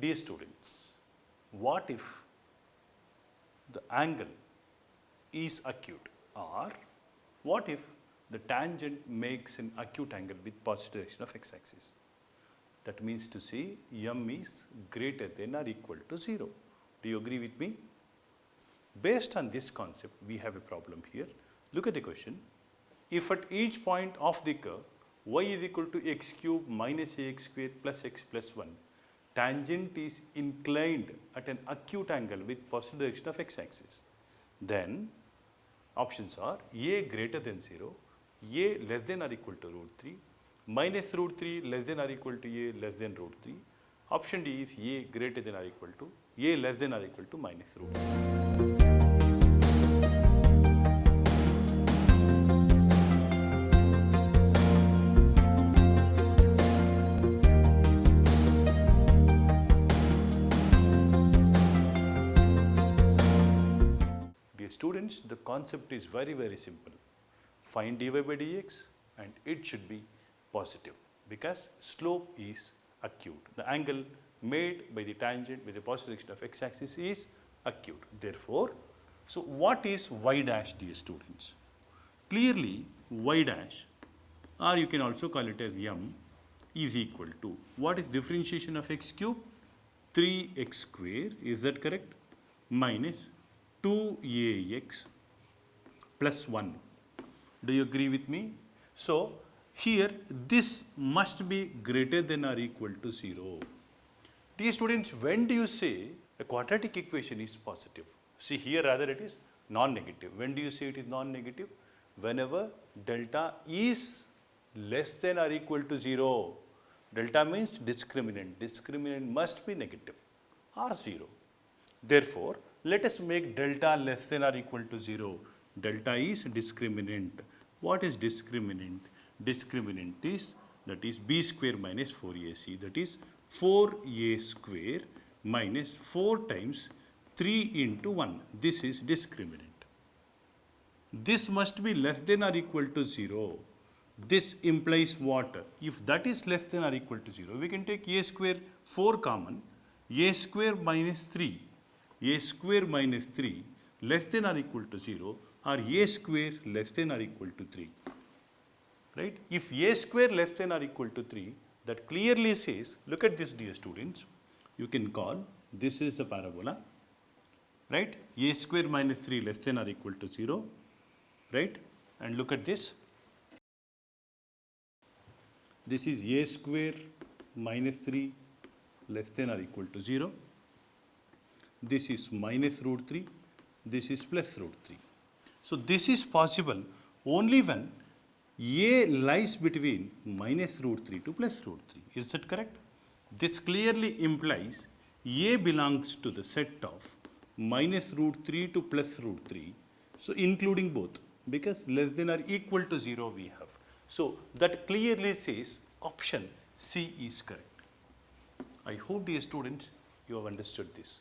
Dear students, what if the angle is acute, or what if the tangent makes an acute angle with positive direction of x-axis? That means to say m is greater than or equal to 0. Do you agree with me? Based on this concept, we have a problem here. Look at the question. If at each point of the curve y is equal to x cube minus ax squared plus x plus 1, tangent is inclined at an acute angle with positive direction of x-axis, then options are a greater than 0, a less than or equal to root 3, minus root 3 less than or equal to a less than root 3. Option D is a greater than or equal to a less than or equal to minus root 3. Students, the concept is very simple. Find dy by dx and it should be positive because slope is acute. The angle made by the tangent with the positive direction of x-axis is acute. Therefore, so what is y dash, dear students? Clearly y dash, or you can also call it as m, is equal to, what is differentiation of x cube? 3x square, is that correct? Minus 2ax plus 1. Do you agree with me? So, here this must be greater than or equal to 0. Dear students, when do you say a quadratic equation is positive? See here rather it is non-negative. When do you say it is non-negative? Whenever delta is less than or equal to 0. Delta means discriminant. Discriminant must be negative or 0. Therefore, let us make delta less than or equal to 0. Delta is discriminant. What is discriminant? Discriminant is, that is b square minus 4ac, that is 4a square minus 4 times 3 into 1. This is discriminant. This must be less than or equal to 0. This implies what? If that is less than or equal to 0, we can take a square 4 common, a square minus 3. A square minus 3 less than or equal to 0, or a square less than or equal to 3. Right? If a square less than or equal to 3, that clearly says, look at this dear students, you can call, this is the parabola, right? A square minus 3 less than or equal to 0, right? And look at this. This is a square minus 3 less than or equal to 0. This is minus root 3, this is plus root 3. So, this is possible only when a lies between minus root 3 to plus root 3. Is that correct? This clearly implies a belongs to the set of minus root 3 to plus root 3. So, including both, because less than or equal to 0 we have. So, that clearly says option C is correct. I hope, dear students, you have understood this.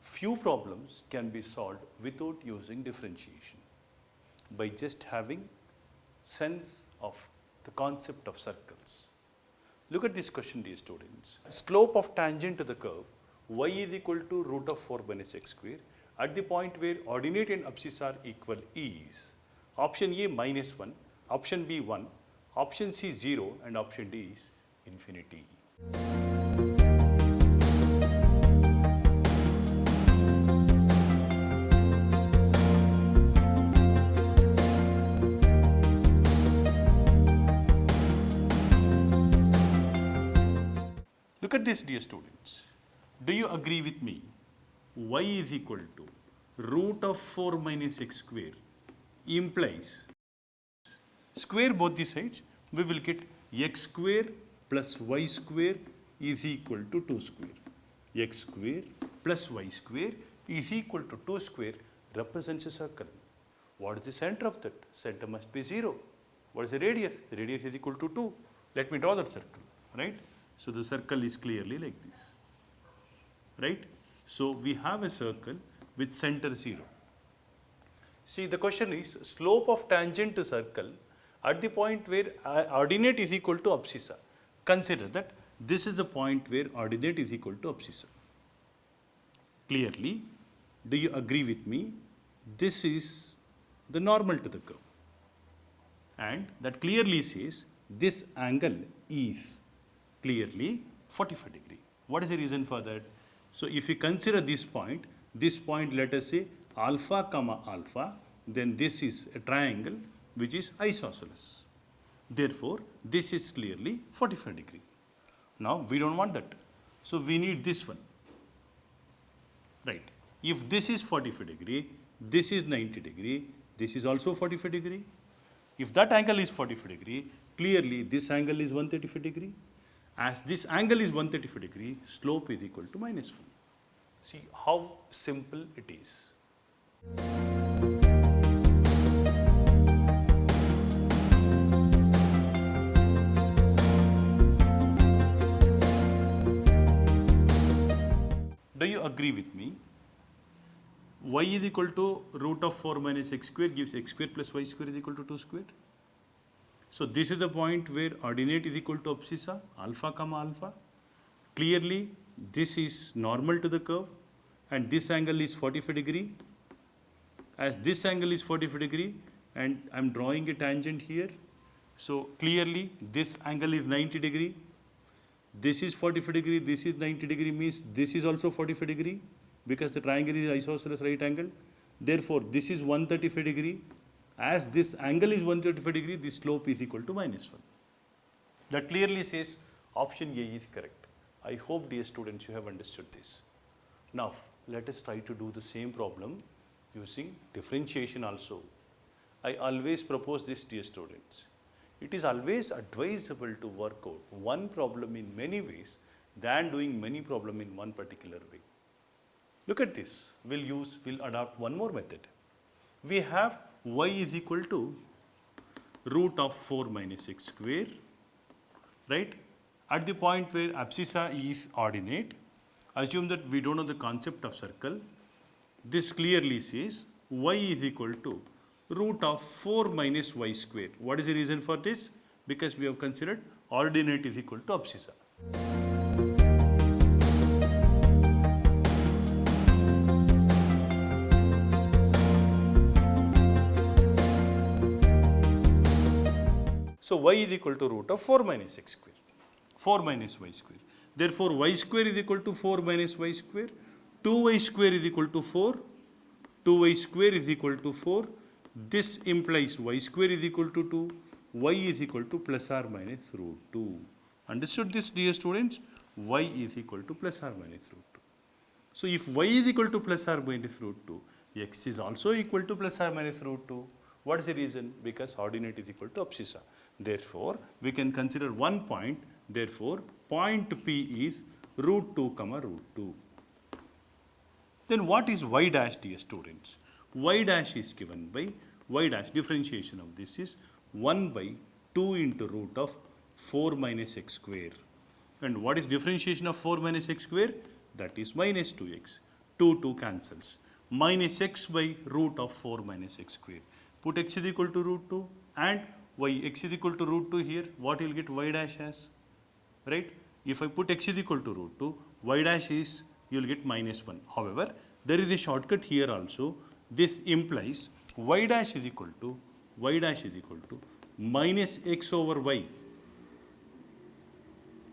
Few problems can be solved without using differentiation by just having sense of the concept of circles. Look at this question, dear students. Slope of tangent to the curve y is equal to root of 4 minus x square at the point where ordinate and abscissa are equal is option A minus 1, option B 1, option C 0, and option D is infinity. Look at this, dear students. Do you agree with me? Y is equal to root of 4 minus x square implies square both the sides, we will get x square plus y square is equal to 2 square. X square plus y square is equal to 2 square represents a circle. What is the center of that? Center must be 0. What is the radius? The radius is equal to 2. Let me draw that circle, right? So the circle is clearly like this, right? So we have a circle with center 0. See, the question is slope of tangent to circle at the point where ordinate is equal to abscissa. Consider that this is the point where ordinate is equal to abscissa. Clearly, do you agree with me? This is the normal to the curve. And that clearly says this angle is clearly 45 degree. What is the reason for that? So if you consider this point let us say alpha comma alpha, then this is a triangle which is isosceles. Therefore, this is clearly 45 degree. Now we don't want that. So we need this one. Right. If this is 45 degree, this is 90 degree, this is also 45 degree. If that angle is 45 degree, clearly this angle is 135 degree. As this angle is 135 degree, slope is equal to -1. See how simple it is. Do you agree with me? Y is equal to root of 4 minus x square gives x square plus y square is equal to 2 square. So this is the point where ordinate is equal to abscissa, alpha comma alpha. Clearly, this is normal to the curve and this angle is 45 degree. As this angle is 45 degree and I am drawing a tangent here. So clearly, this angle is 90 degree. This is 45 degree, this is 90 degree, means this is also 45 degree because the triangle is isosceles right angle. Therefore, this is 135 degree. As this angle is 135 degree, the slope is equal to -1. That clearly says option A is correct. I hope, dear students, you have understood this. Now, let us try to do the same problem using differentiation also. I always propose this, dear students. It is always advisable to work out one problem in many ways than doing many problems in one particular way. Look at this. We'll adopt one more method. We have y is equal to root of 4 minus x square, right? At the point where abscissa is ordinate, assume that we don't know the concept of circle. This clearly says y is equal to root of 4 minus y square. What is the reason for this? Because we have considered ordinate is equal to abscissa. So y is equal to root of 4 minus x square, 4 minus y square. Therefore, y square is equal to 4 minus y square, 2y square is equal to 4, 2y square is equal to 4. This implies y square is equal to 2, y is equal to plus or minus root 2. Understood this, dear students? Y is equal to plus or minus root 2. So if y is equal to plus or minus root 2, x is also equal to plus or minus root 2. What is the reason? Because ordinate is equal to abscissa. Therefore, we can consider one point. Therefore, point P is root 2 comma root 2. Then what is y dash, dear students? Y dash is given by y dash, differentiation of this is 1 by 2 into root of 4 minus x square. And what is differentiation of 4 minus x square? That is minus 2x. 2 cancels. Minus x by root of 4 minus x square. Put x is equal to root 2 and y, x is equal to root 2 here. What you will get y dash as? Right? If I put x is equal to root 2, y dash is, you will get minus 1. However, there is a shortcut here also. This implies y dash is equal to minus x over y.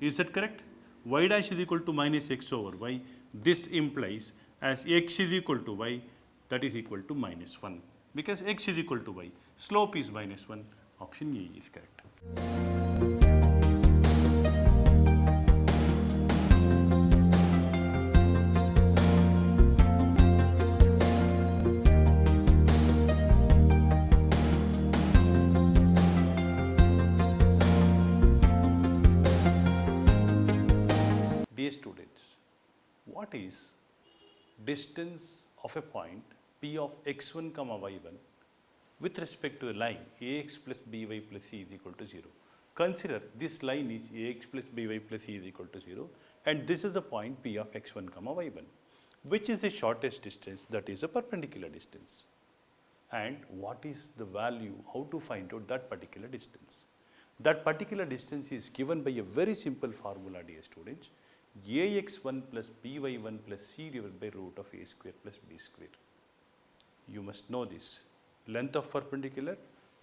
Is that correct? Y dash is equal to minus x over y. This implies as x is equal to y, that is equal to minus 1. Because x is equal to y. Slope is minus 1. Option A is correct. Dear students, what is distance of a point P of x1 comma y1 with respect to a line ax plus by plus c is equal to 0? consider this line is ax plus by plus c is equal to 0, and this is the point P of x1 comma y1. Which is the shortest distance? That is a perpendicular distance. And what is the value? How to find out that particular distance? That particular distance is given by a very simple formula, dear students. Ax1 plus by1 plus c divided by root of a square plus b square. You must know this. Length of perpendicular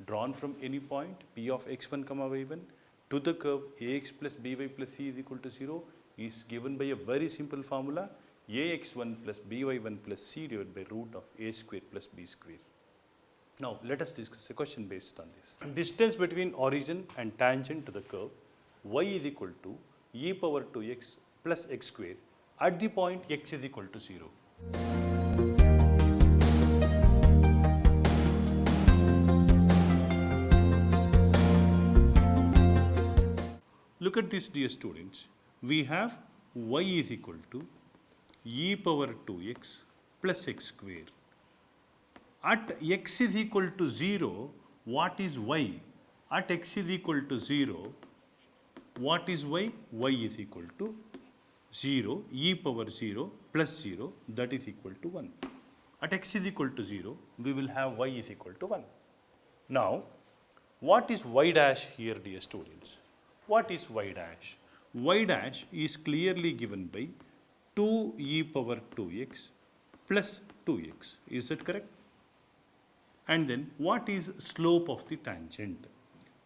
drawn from any point P of x1 comma y1 to the curve ax plus by plus c is equal to 0 is given by a very simple formula, ax1 plus by1 plus c divided by root of a square plus b square. Now let us discuss a question based on this. Distance between origin and tangent to the curve y is equal to e power 2x plus x square at the point x is equal to 0. Look at this, dear students. We have y is equal to e power 2x plus x square. At x is equal to 0, what is y? At x is equal to 0, what is y? Y is equal to 0, e power 0 plus 0, that is equal to 1. At x is equal to 0, we will have y is equal to 1. Now, what is y dash here, dear students? What is y dash? Y dash is clearly given by 2 e power 2x plus 2x. Is that correct? And then what is slope of the tangent?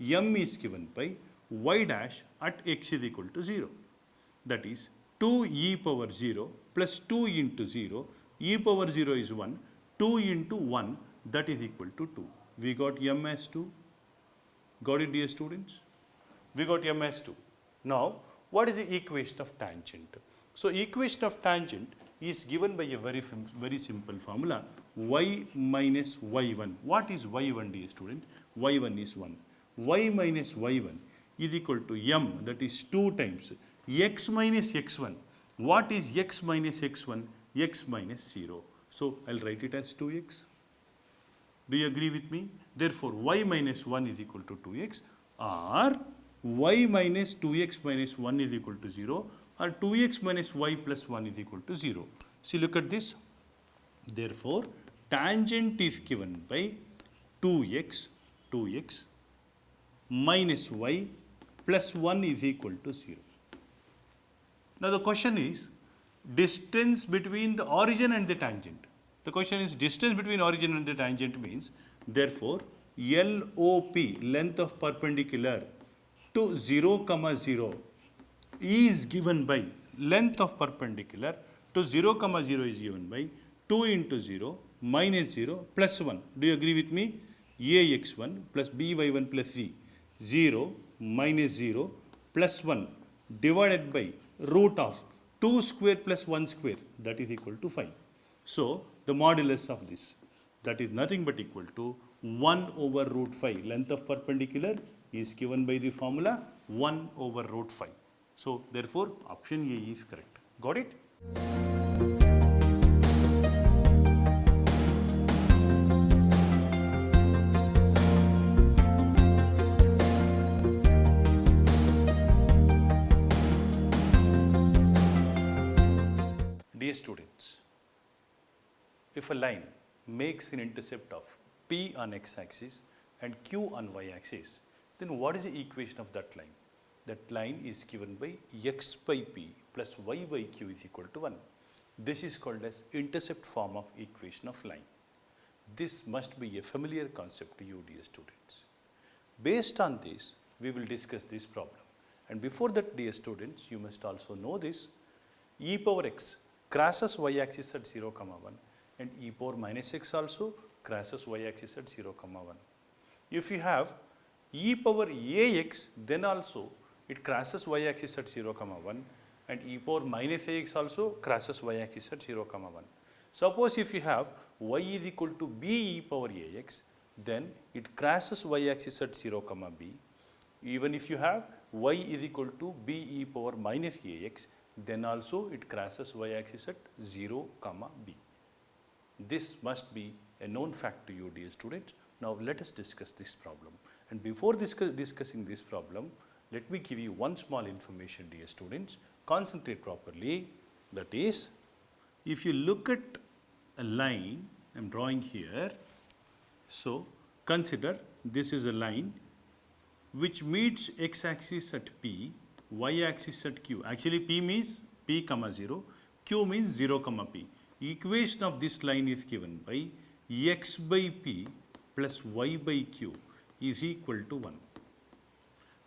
M is given by y dash at x is equal to 0. That is 2 e power 0 plus 2 into 0. E power 0 is 1. 2 into 1, that is equal to 2. We got m as 2. Got it, dear students? We got m as 2. Now, what is the equation of tangent? So, equation of tangent is given by a very simple formula, y minus y1. What is y1, dear student? y1 is 1. Y minus y1 is equal to m, that is 2 times x minus x1. What is x minus x1? X minus 0. So, I will write it as 2x. Do you agree with me? Therefore, y minus 1 is equal to 2x, or y minus 2x minus 1 is equal to 0, or 2x minus y plus 1 is equal to 0. See, look at this. Therefore, tangent is given by 2x minus y plus 1 is equal to 0. Now, the question is distance between the origin and the tangent. The question is distance between origin and the tangent means, therefore, LOP, length of perpendicular to 0, 0 is given by, length of perpendicular to 0, 0 is given by 2 into 0 minus 0 plus 1. Do you agree with me? ax1 plus by1 plus c, 0 minus 0 plus 1 divided by root of 2 square plus 1 square, that is equal to 5. So, the modulus of this, that is nothing but equal to 1 over root 5. Length of perpendicular is given by the formula 1 over root 5. So, therefore, option A is correct. Got it? Dear students, if a line makes an intercept of P on x-axis and Q on y-axis, then what is the equation of that line? That line is given by x by P plus y by Q is equal to 1. This is called as intercept form of equation of line. This must be a familiar concept to you, dear students. Based on this, we will discuss this problem. And before that, dear students, you must also know this. E power x crosses y-axis at 0, 1, and e power minus x also crosses y-axis at 0, 1. If you have e power ax, then also it crosses y-axis at 0, 1, and e power minus ax also crosses y-axis at 0, 1. Suppose if you have y is equal to b e power ax, then it crosses y-axis at 0, b. Even if you have y is equal to b e power minus ax, then also it crosses y-axis at 0, b. This must be a known fact to you, dear students. Now let us discuss this problem. And before discussing this problem, let me give you one small information, dear students. Concentrate properly. That is, if you look at a line I am drawing here, so consider this is a line which meets x-axis at P, y-axis at Q. Actually, P means P comma 0, Q means 0 comma P. Equation of this line is given by x by P plus y by Q is equal to 1.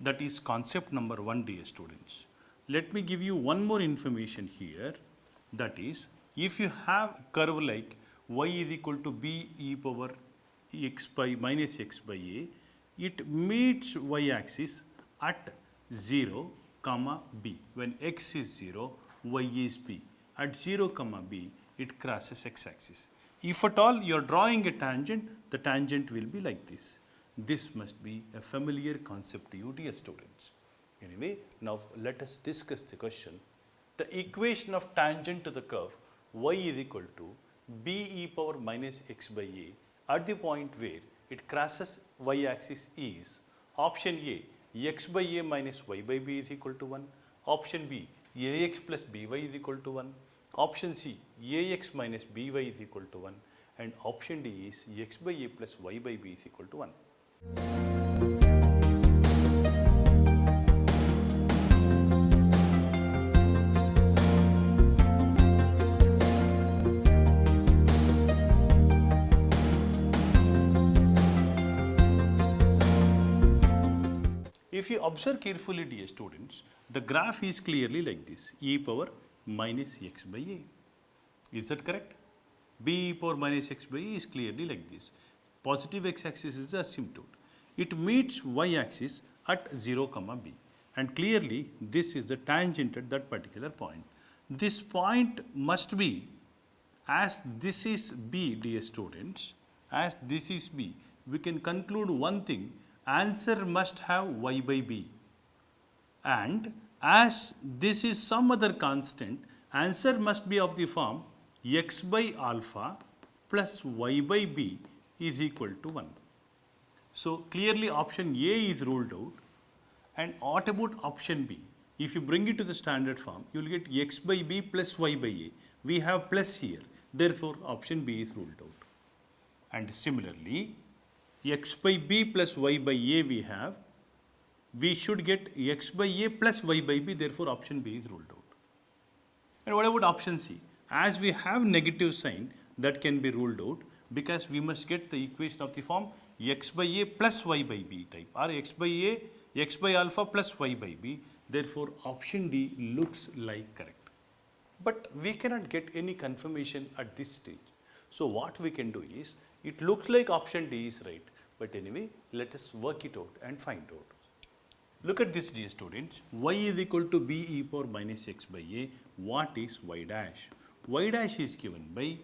That is concept number 1, dear students. Let me give you one more information here. That is, if you have curve like y is equal to b e power x by minus x by a, it meets y-axis at 0 comma b. When x is 0, y is b. At 0 comma b, it crosses x-axis. If at all you are drawing a tangent, the tangent will be like this. This must be a familiar concept to you, dear students. Anyway, now let us discuss the question. The equation of tangent to the curve y is equal to b e power minus x by a at the point where it crosses y-axis is option A, x by a minus y by b is equal to 1, option B, ax plus by is equal to 1, option C, ax minus by is equal to 1, and option D is x by a plus y by b is equal to 1. If you observe carefully, dear students, the graph is clearly like this, e power minus x by a. Is that correct? B e power minus x by a is clearly like this. Positive x-axis is the asymptote. It meets y-axis at 0 comma b. And clearly, this is the tangent at that particular point. This point must be, as this is b, dear students, as this is b, we can conclude one thing, answer must have y by b. And as this is some other constant, answer must be of the form x by alpha plus y by b is equal to 1. So clearly option A is ruled out. And what about option B? If you bring it to the standard form, you will get x by b plus y by a. We have plus here. Therefore, option B is ruled out. And similarly, x by b plus y by a we have. We should get x by a plus y by b. Therefore, option B is ruled out. And what about option C? As we have negative sign, that can be ruled out because we must get the equation of the form x by a plus y by b type, or x by a, x by alpha plus y by b. Therefore, option D looks like correct. But we cannot get any confirmation at this stage. So what we can do is, it looks like option D is right. But anyway, let us work it out and find out. Look at this, dear students. Y is equal to b e power minus x by a. What is y dash? Y dash is given by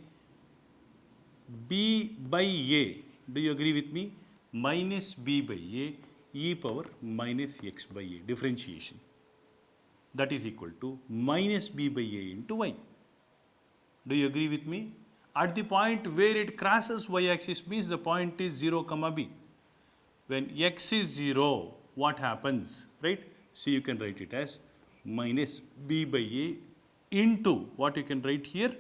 b by a. Do you agree with me? Minus b by a e power minus x by a. Differentiation. That is equal to minus b by a into y. Do you agree with me? At the point where it crosses y-axis means the point is 0 comma b. When x is 0, what happens? Right? So you can write it as minus b by a into what you can write here?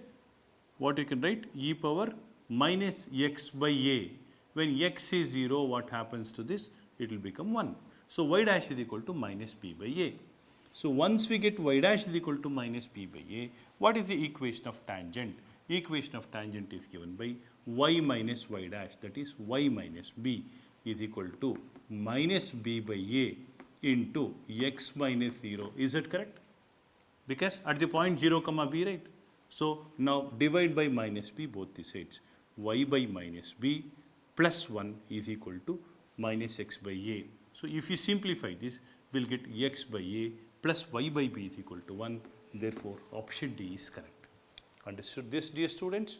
What you can write? E power minus x by a. When x is 0, what happens to this? It will become 1. So y dash is equal to minus b by a. So once we get y dash is equal to minus b by a, what is the equation of tangent? Equation of tangent is given by y minus y dash, that is y minus b is equal to minus b by a into x minus 0. Is that correct? Because at the point 0 comma b, right? So now divide by minus b both the sides. Y by minus b plus 1 is equal to minus x by a. So if you simplify this, we'll get x by a plus y by b is equal to 1. Therefore, option D is correct. Understood this, dear students?